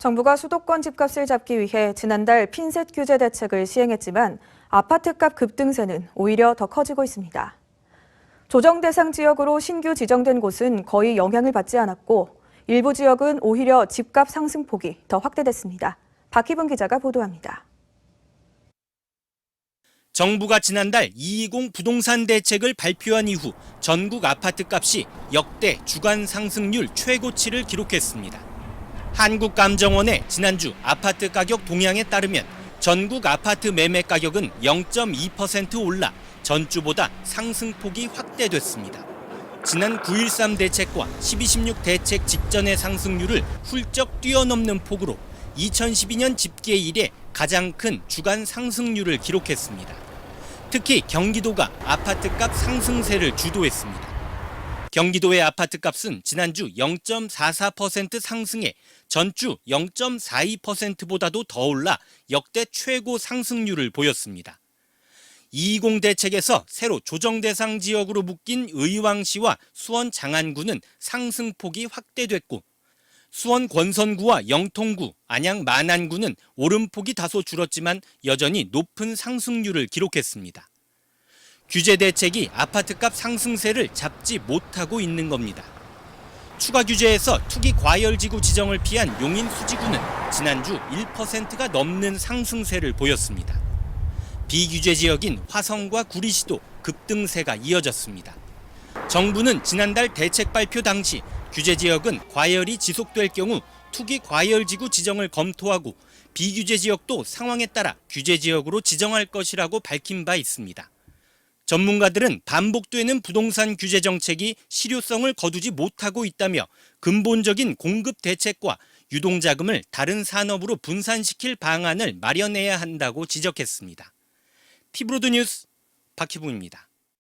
정부가 수도권 집값을 잡기 위해 지난달 핀셋 규제 대책을 시행했지만 아파트값 급등세는 오히려 더 커지고 있습니다. 조정 대상 지역으로 신규 지정된 곳은 거의 영향을 받지 않았고 일부 지역은 오히려 집값 상승폭이 더 확대됐습니다. 박희분 기자가 보도합니다. 정부가 지난달 220 부동산 대책을 발표한 이후 전국 아파트값이 역대 주간 상승률 최고치를 기록했습니다. 한국감정원의 지난주 아파트 가격 동향에 따르면 전국 아파트 매매 가격은 0.2% 올라 전주보다 상승폭이 확대됐습니다. 지난 9.13 대책과 12.16 대책 직전의 상승률을 훌쩍 뛰어넘는 폭으로 2012년 집계 이래 가장 큰 주간 상승률을 기록했습니다. 특히 경기도가 아파트값 상승세를 주도했습니다. 경기도의 아파트값은 지난주 0.44% 상승해 전주 0.42%보다도 더 올라 역대 최고 상승률을 보였습니다. 220 대책에서 새로 조정 대상 지역으로 묶인 의왕시와 수원 장안구는 상승폭이 확대됐고 수원 권선구와 영통구, 안양 만안구는 오름폭이 다소 줄었지만 여전히 높은 상승률을 기록했습니다. 규제 대책이 아파트값 상승세를 잡지 못하고 있는 겁니다. 추가 규제에서 투기 과열지구 지정을 피한 용인 수지구는 지난주 1%가 넘는 상승세를 보였습니다. 비규제 지역인 화성과 구리시도 급등세가 이어졌습니다. 정부는 지난달 대책 발표 당시 규제 지역은 과열이 지속될 경우 투기 과열지구 지정을 검토하고 비규제 지역도 상황에 따라 규제 지역으로 지정할 것이라고 밝힌 바 있습니다. 전문가들은 반복되는 부동산 규제 정책이 실효성을 거두지 못하고 있다며 근본적인 공급 대책과 유동자금을 다른 산업으로 분산시킬 방안을 마련해야 한다고 지적했습니다. 티브로드 뉴스 박희붕입니다.